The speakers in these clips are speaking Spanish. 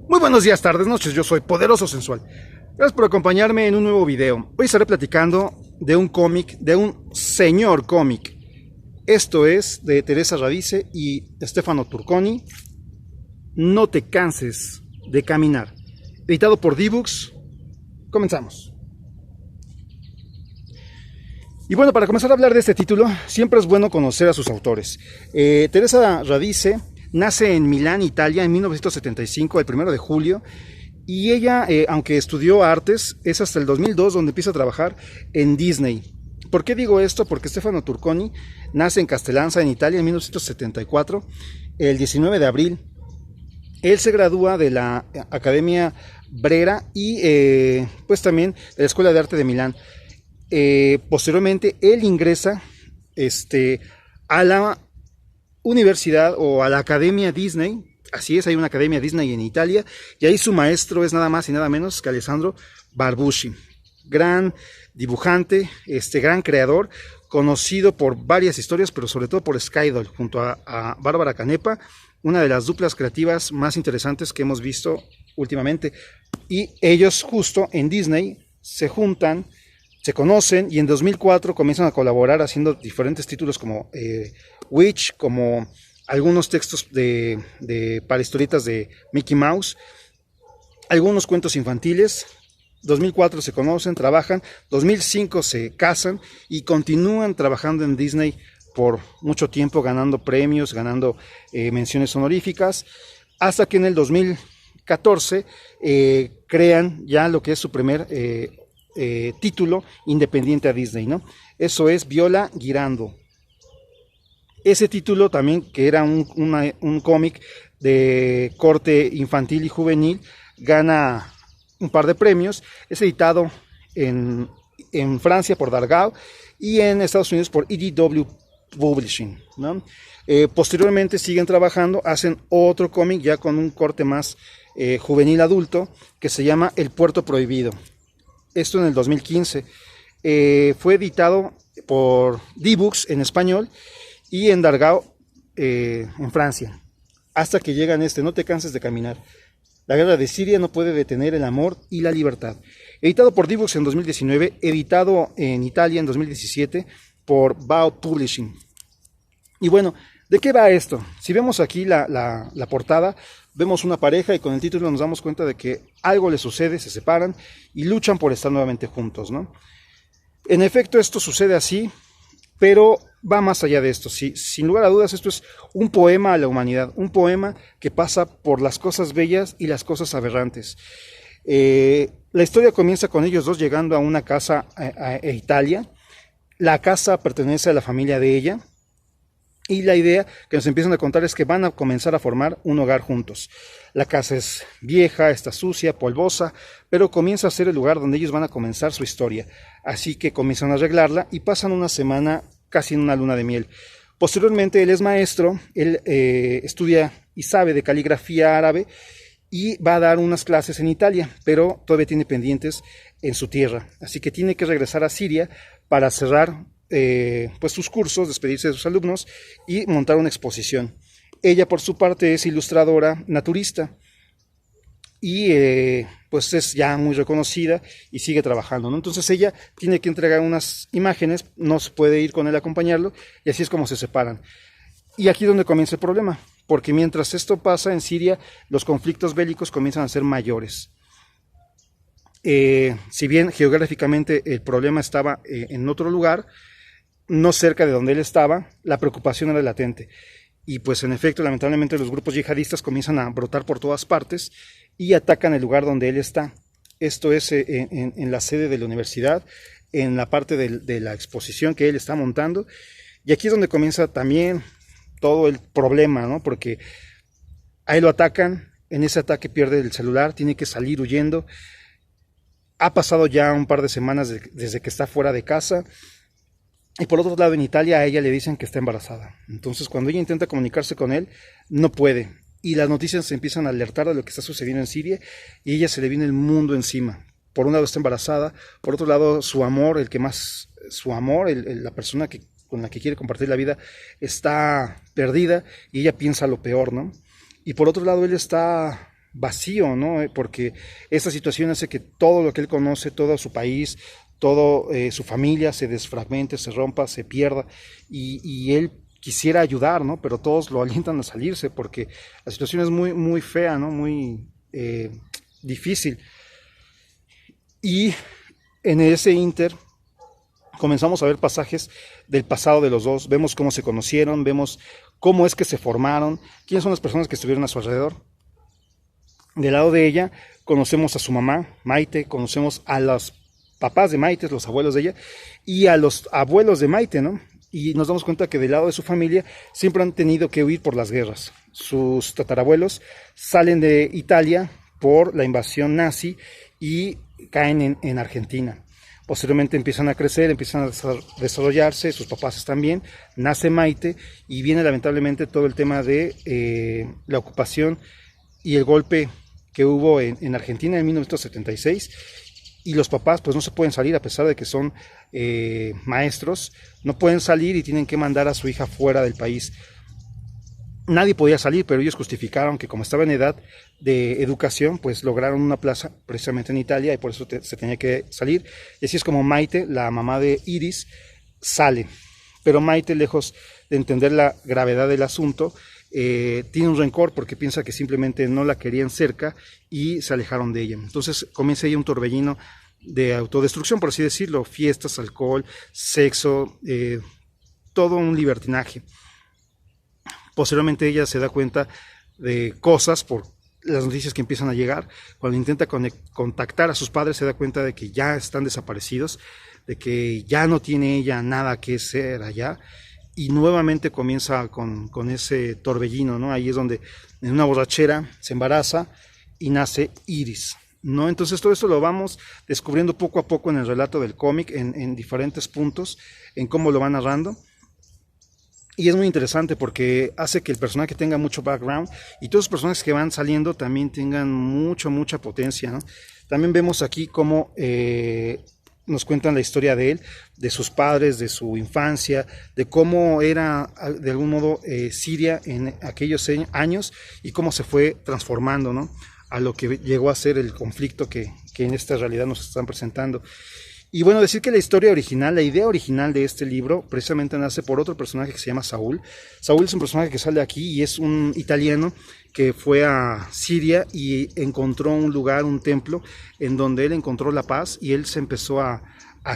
Muy buenos días, tardes, noches, yo soy Poderoso Sensual. Gracias por acompañarme en un nuevo video. Hoy estaré platicando de un cómic, de un señor cómic. Esto es de Teresa Radice y Stefano Turconi. No te canses de caminar. Editado por D-Books. Comenzamos. Y bueno, para comenzar a hablar de este título, siempre es bueno conocer a sus autores. Teresa Radice nace en Milán, Italia, en 1975, el 1 de julio, y ella, aunque estudió artes, es hasta el 2002 donde empieza a trabajar en Disney. ¿Por qué digo esto? Porque Stefano Turconi nace en Castellanza, en Italia, en 1974, el 19 de abril. Él se gradúa de la Academia Brera y pues también de la Escuela de Arte de Milán. Posteriormente él ingresa a la universidad o a la Academia Disney. Así es, hay una Academia Disney en Italia y ahí su maestro es nada más y nada menos que Alessandro Barbucci, gran dibujante, gran creador, conocido por varias historias, pero sobre todo por Skydoll, junto a Bárbara Canepa, una de las duplas creativas más interesantes que hemos visto últimamente. Y ellos justo en Disney se juntan, se conocen y en 2004 comienzan a colaborar haciendo diferentes títulos como Witch, como algunos textos para historietas de Mickey Mouse, algunos cuentos infantiles. 2004 se conocen, trabajan, 2005 se casan y continúan trabajando en Disney por mucho tiempo, ganando premios, ganando menciones honoríficas, hasta que en el 2014 crean ya lo que es su primer título independiente a Disney, ¿no? Eso es Viola Girando. Ese título también, que era un cómic de corte infantil y juvenil, gana un par de premios. Es editado en Francia por Dargaud y en Estados Unidos por IDW Publishing, ¿no? Posteriormente siguen trabajando, hacen otro cómic ya con un corte más juvenil adulto que se llama El Puerto Prohibido. Esto en el 2015. Fue editado por D-Books en español y en Dargaud en Francia. Hasta que llegan No te canses de caminar. La guerra de Siria no puede detener el amor y la libertad. Editado por D-Books en 2019, editado en Italia en 2017 por Bao Publishing. Y bueno, ¿de qué va esto? Si vemos aquí la portada, vemos una pareja y con el título nos damos cuenta de que algo les sucede, se separan y luchan por estar nuevamente juntos, ¿no? En efecto, esto sucede así, pero va más allá de esto. Sí, sin lugar a dudas, esto es un poema a la humanidad, un poema que pasa por las cosas bellas y las cosas aberrantes. La historia comienza con ellos dos llegando a una casa a Italia. La casa pertenece a la familia de ella. Y la idea que nos empiezan a contar es que van a comenzar a formar un hogar juntos. La casa es vieja, está sucia, polvosa, pero comienza a ser el lugar donde ellos van a comenzar su historia. Así que comienzan a arreglarla y pasan una semana casi en una luna de miel. Posteriormente él es maestro, él estudia y sabe de caligrafía árabe y va a dar unas clases en Italia, pero todavía tiene pendientes en su tierra. Así que tiene que regresar a Siria para cerrar pues sus cursos, despedirse de sus alumnos y montar una exposición. Ella por su parte es ilustradora naturista y pues es ya muy reconocida y sigue trabajando, ¿no? Entonces ella tiene que entregar unas imágenes, no se puede ir con él a acompañarlo y así es como se separan. Y aquí es donde comienza el problema, porque mientras esto pasa en Siria, los conflictos bélicos comienzan a ser mayores. Si bien geográficamente el problema estaba en otro lugar, no cerca de donde él estaba, la preocupación era latente. Y pues en efecto, lamentablemente los grupos yihadistas comienzan a brotar por todas partes y atacan el lugar donde él está. Esto es en la sede de la universidad, en la parte de la exposición que él está montando. Y aquí es donde comienza también todo el problema, ¿no? Porque ahí lo atacan, en ese ataque pierde el celular, tiene que salir huyendo. Ha pasado ya un par de semanas desde que está fuera de casa. Y por otro lado, en Italia a ella le dicen que está embarazada. Entonces, cuando ella intenta comunicarse con él, no puede. Y las noticias se empiezan a alertar de lo que está sucediendo en Siria y ella se le viene el mundo encima. Por un lado está embarazada, por otro lado su amor, la persona con la que quiere compartir la vida, está perdida y ella piensa lo peor, ¿no? Y por otro lado él está vacío, ¿no? Porque esta situación hace que todo lo que él conoce, todo su país, todo su familia se desfragmente, se rompa, se pierda, y él quisiera ayudar, ¿no? Pero todos lo alientan a salirse porque la situación es muy, muy fea, ¿no? Muy difícil. Y en ese inter comenzamos a ver pasajes del pasado de los dos, vemos cómo se conocieron, vemos cómo es que se formaron, quiénes son las personas que estuvieron a su alrededor. Del lado de ella conocemos a su mamá, Maite, conocemos a los papás de Maite, los abuelos de ella, y a los abuelos de Maite, ¿no? Y nos damos cuenta que del lado de su familia siempre han tenido que huir por las guerras. Sus tatarabuelos salen de Italia por la invasión nazi y caen en Argentina. Posteriormente empiezan a crecer, empiezan a desarrollarse, sus papás están bien, nace Maite y viene lamentablemente todo el tema de la ocupación y el golpe que hubo en Argentina en 1976, y los papás pues no se pueden salir a pesar de que son maestros, no pueden salir y tienen que mandar a su hija fuera del país. Nadie podía salir, pero ellos justificaron que como estaba en edad de educación, pues lograron una plaza precisamente en Italia y por eso se tenía que salir. Y así es como Maite, la mamá de Iris, sale. Pero Maite, lejos de entender la gravedad del asunto, tiene un rencor porque piensa que simplemente no la querían cerca y se alejaron de ella. Entonces comienza ahí un torbellino de autodestrucción, por así decirlo, fiestas, alcohol, sexo, todo un libertinaje. Posteriormente ella se da cuenta de cosas por las noticias que empiezan a llegar. Cuando intenta contactar a sus padres se da cuenta de que ya están desaparecidos, de que ya no tiene ella nada que hacer allá, y nuevamente comienza con ese torbellino, ¿no? Ahí es donde en una borrachera se embaraza y nace Iris, ¿no? Entonces todo esto lo vamos descubriendo poco a poco en el relato del cómic, en diferentes puntos, en cómo lo va narrando. Y es muy interesante porque hace que el personaje tenga mucho background y todos los personajes que van saliendo también tengan mucha potencia, ¿no? También vemos aquí cómo nos cuentan la historia de él, de sus padres, de su infancia, de cómo era de algún modo Siria en aquellos años y cómo se fue transformando, ¿no? A lo que llegó a ser el conflicto que en esta realidad nos están presentando. Y bueno, decir que la historia original, la idea original de este libro, precisamente nace por otro personaje que se llama Saúl. Saúl es un personaje que sale aquí y es un italiano que fue a Siria y encontró un lugar, un templo, en donde él encontró la paz y él se empezó a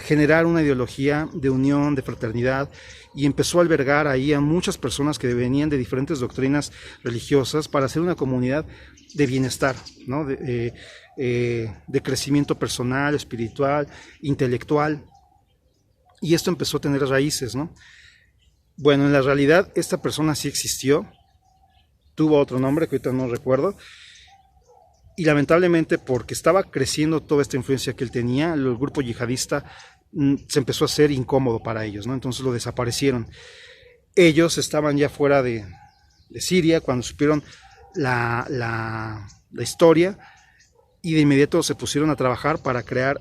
generar una ideología de unión, de fraternidad, y empezó a albergar ahí a muchas personas que venían de diferentes doctrinas religiosas para hacer una comunidad de bienestar, ¿no? De crecimiento personal, espiritual, intelectual, y esto empezó a tener raíces, ¿no? Bueno, en la realidad esta persona sí existió, tuvo otro nombre que ahorita no recuerdo, y lamentablemente porque estaba creciendo toda esta influencia que él tenía, el grupo yihadista se empezó a hacer incómodo para ellos, ¿no? Entonces lo desaparecieron. Ellos estaban ya fuera de Siria cuando supieron la historia, y de inmediato se pusieron a trabajar para crear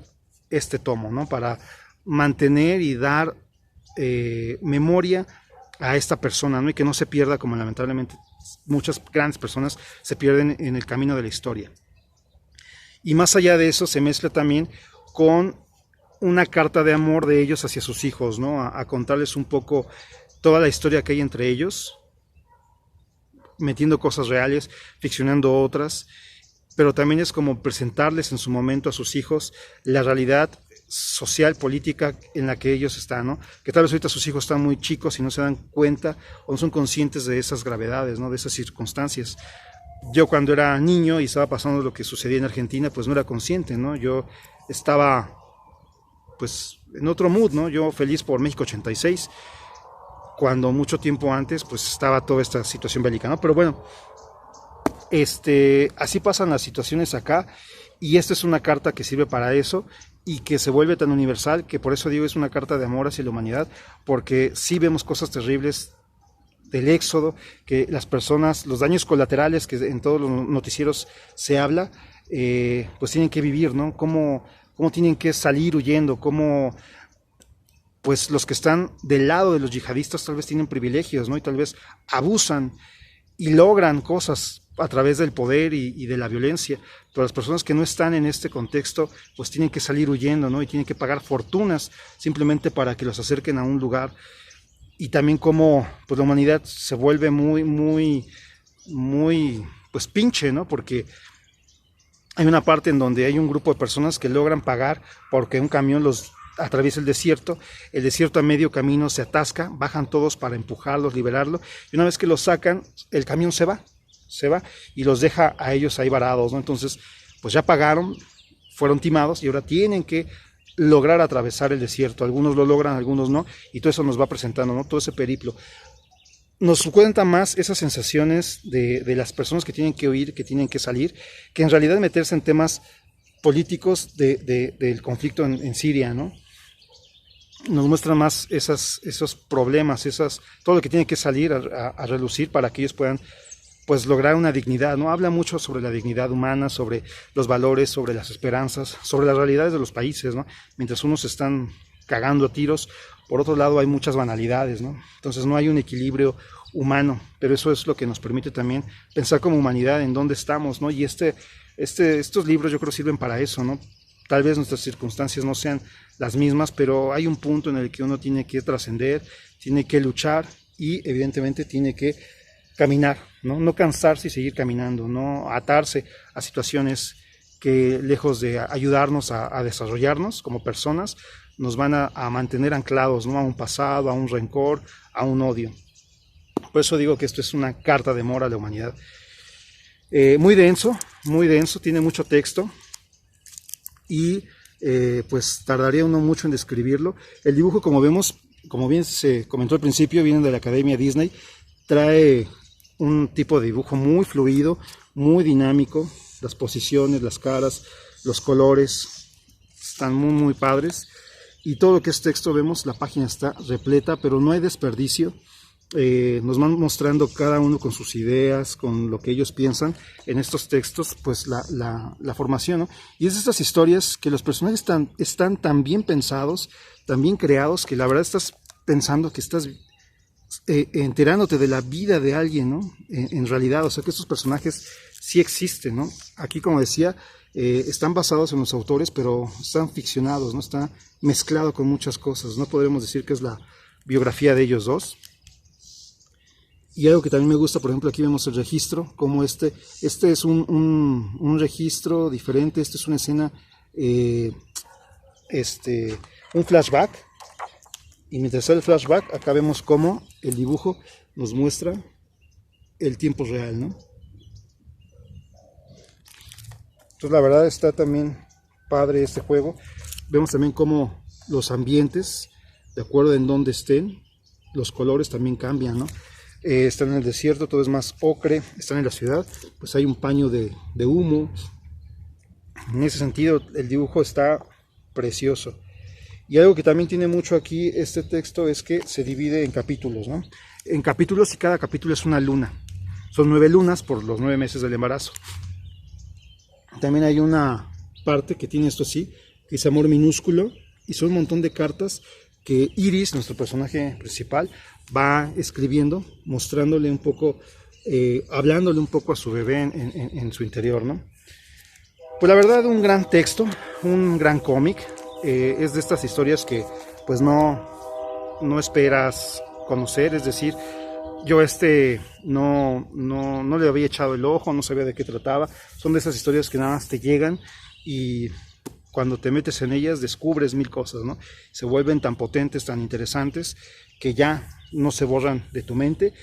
este tomo, ¿no? Para mantener y dar memoria a esta persona, ¿no? Y que no se pierda, como lamentablemente muchas grandes personas se pierden en el camino de la historia. Y más allá de eso se mezcla también con una carta de amor de ellos hacia sus hijos, ¿no? A contarles un poco toda la historia que hay entre ellos, metiendo cosas reales, ficcionando otras, pero también es como presentarles en su momento a sus hijos la realidad social, política en la que ellos están, ¿no? Que tal vez ahorita sus hijos están muy chicos y no se dan cuenta o no son conscientes de esas gravedades, ¿no? De esas circunstancias. Yo cuando era niño y estaba pasando lo que sucedía en Argentina, pues no era consciente, ¿no? Yo estaba pues en otro mood, ¿no? Yo feliz por México 86, cuando mucho tiempo antes pues estaba toda esta situación bélica, ¿no? Pero bueno, así pasan las situaciones acá, y esta es una carta que sirve para eso y que se vuelve tan universal que por eso digo es una carta de amor hacia la humanidad, porque sí vemos cosas terribles del éxodo, que las personas, los daños colaterales que en todos los noticieros se habla, pues tienen que vivir, ¿no? Cómo tienen que salir huyendo, cómo pues los que están del lado de los yihadistas tal vez tienen privilegios, ¿no? Y tal vez abusan y logran cosas a través del poder y de la violencia, pero las personas que no están en este contexto pues tienen que salir huyendo, ¿no? Y tienen que pagar fortunas simplemente para que los acerquen a un lugar. Y también como pues la humanidad se vuelve muy pues pinche, ¿no? Porque hay una parte en donde hay un grupo de personas que logran pagar porque un camión los atraviesa el desierto a medio camino se atasca, bajan todos para empujarlos, liberarlo, y una vez que los sacan, el camión se va y los deja a ellos ahí varados, ¿no? Entonces, pues ya pagaron, fueron timados y ahora tienen que lograr atravesar el desierto. Algunos lo logran, algunos no, y todo eso nos va presentando, ¿no? Todo ese periplo. Nos cuenta más esas sensaciones de las personas que tienen que huir, que tienen que salir, que en realidad meterse en temas políticos del conflicto en Siria, ¿no? Nos muestra más esos problemas, todo lo que tiene que salir a relucir para que ellos puedan pues lograr una dignidad, ¿no? Habla mucho sobre la dignidad humana, sobre los valores, sobre las esperanzas, sobre las realidades de los países, ¿no? Mientras unos están cagando a tiros, por otro lado hay muchas banalidades, ¿no? Entonces no hay un equilibrio humano, pero eso es lo que nos permite también pensar como humanidad en dónde estamos, ¿no? Y estos libros yo creo sirven para eso, ¿no? Tal vez nuestras circunstancias no sean las mismas, pero hay un punto en el que uno tiene que trascender, tiene que luchar y evidentemente tiene que caminar, ¿no? No cansarse y seguir caminando, no atarse a situaciones que lejos de ayudarnos a desarrollarnos como personas, nos van a mantener anclados, ¿no? A un pasado, a un rencor, a un odio. Por eso digo que esto es una carta de amor a la humanidad. Muy denso, tiene mucho texto y pues tardaría uno mucho en describirlo. El dibujo, como vemos, como bien se comentó al principio, viene de la Academia Disney, trae un tipo de dibujo muy fluido, muy dinámico, las posiciones, las caras, los colores están muy padres, y todo lo que es texto, vemos, la página está repleta, pero no hay desperdicio. Nos van mostrando cada uno con sus ideas, con lo que ellos piensan en estos textos, pues la formación, ¿no? Y es de estas historias que los personajes están tan bien pensados, tan bien creados, que la verdad estás pensando que estás enterándote de la vida de alguien, ¿no? En realidad, o sea que estos personajes sí existen, ¿no? Aquí, como decía, están basados en los autores, pero están ficcionados, ¿no? Está mezclado con muchas cosas. No podremos decir que es la biografía de ellos dos. Y algo que también me gusta, por ejemplo, aquí vemos el registro, como este es un registro diferente, esta es una escena, un flashback, y mientras sale el flashback, acá vemos cómo el dibujo nos muestra el tiempo real, ¿no? Entonces la verdad está también padre este juego. Vemos también cómo los ambientes, de acuerdo en dónde estén, los colores también cambian, ¿no? Están en el desierto, todo es más ocre. Están en la ciudad, pues hay un paño de humo. En ese sentido el dibujo está precioso. Y algo que también tiene mucho aquí este texto es que se divide en capítulos, ¿no? En capítulos, y cada capítulo es una luna. Son 9 lunas por los 9 meses del embarazo. También hay una parte que tiene esto así, que es amor minúsculo, y son un montón de cartas que Iris, nuestro personaje principal, va escribiendo, mostrándole un poco, hablándole un poco a su bebé en su interior, ¿no? Pues la verdad, un gran texto, un gran cómic. Es de estas historias que pues no esperas conocer, es decir, yo no le había echado el ojo, no sabía de qué trataba. Son de esas historias que nada más te llegan y cuando te metes en ellas descubres mil cosas, ¿no? Se vuelven tan potentes, tan interesantes, que ya no se borran de tu mente,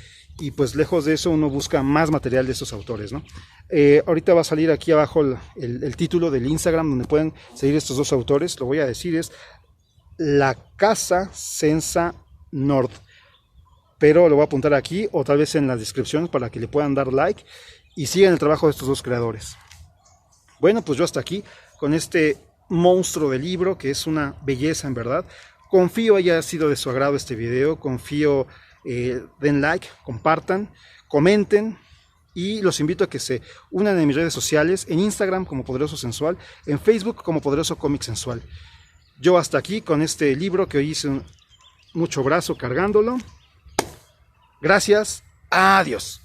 y pues lejos de eso uno busca más material de estos autores, ¿no? Ahorita va a salir aquí abajo el título del Instagram donde pueden seguir estos dos autores. Lo voy a decir, es La Casa Senza Nord, pero lo voy a apuntar aquí o tal vez en las descripciones para que le puedan dar like y sigan el trabajo de estos dos creadores. Bueno, pues yo hasta aquí con este monstruo de libro, que es una belleza en verdad. Confío haya sido de su agrado este video, confío den like, compartan, comenten, y los invito a que se unan en mis redes sociales, en Instagram como Poderoso Sensual, en Facebook como Poderoso Cómic Sensual. Yo hasta aquí con este libro que hoy hice mucho brazo cargándolo. Gracias, adiós.